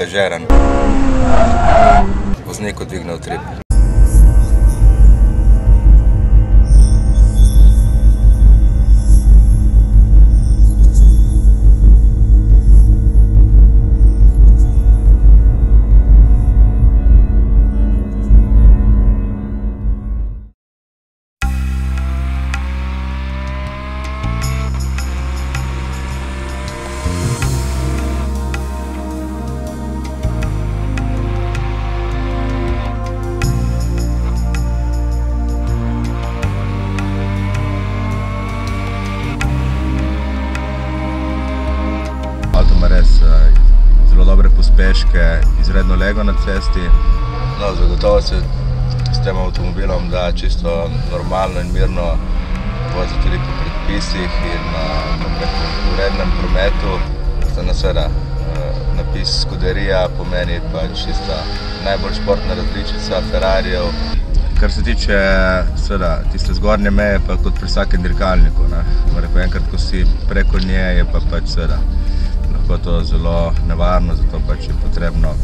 ležeren. Vozniku dvigne utrip. Zelo dobre pospeške, izredno lego na cesti. No, zagotovo se s tem avtomobilom da čisto normalno in mirno voziti tudi po predpisih in v rednem prometu. Seveda, napis Scuderia pomeni pač čista najbolj športna različica Ferrarijev. Kar se tiče tiste zgornje meje, pa kot pri vsakem dirkalniku. Enkrat, ko si preko nje, je pa pač lahko to zelo nevarno, zato pač je potrebno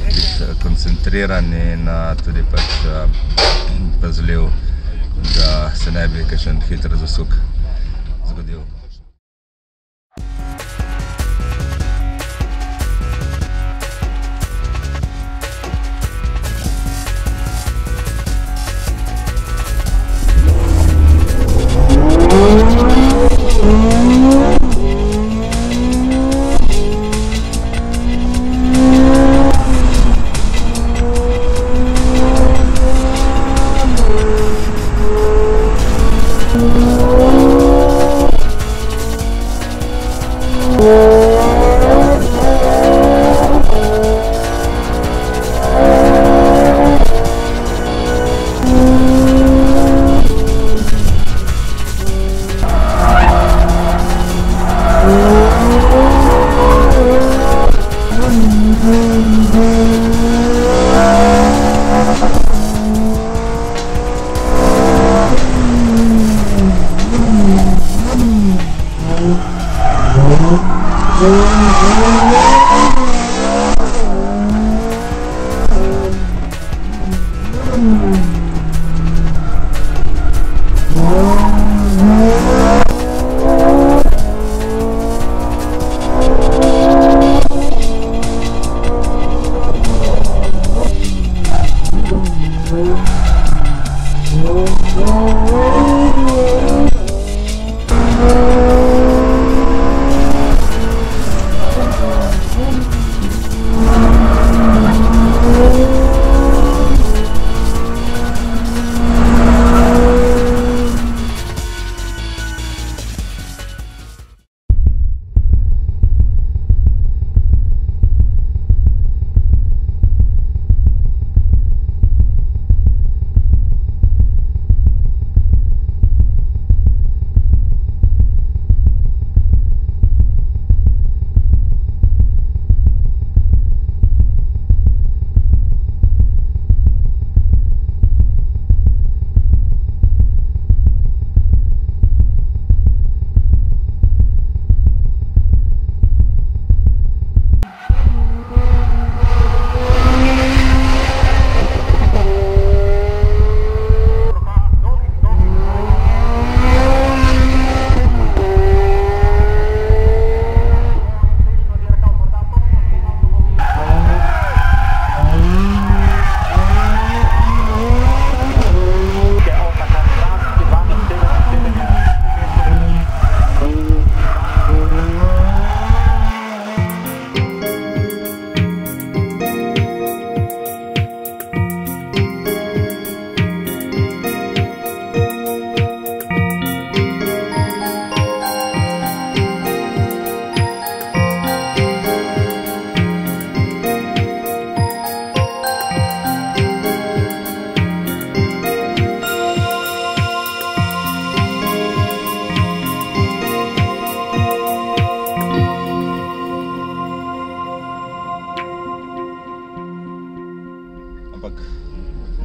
biti koncentriran in tudi pač pazljiv, da se ne bi kakšen hiter zasuk zgodil.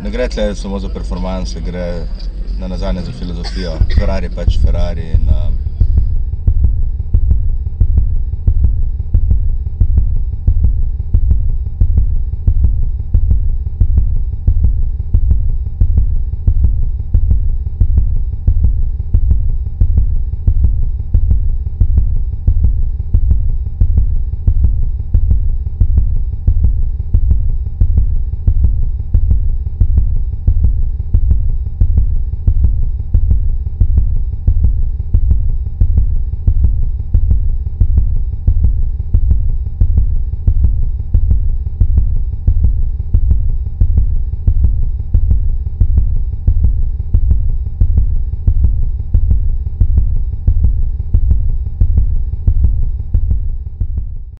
Ne gre tle samo za performance, gre na nazadnje za filozofijo. Ferrari pač Ferrari in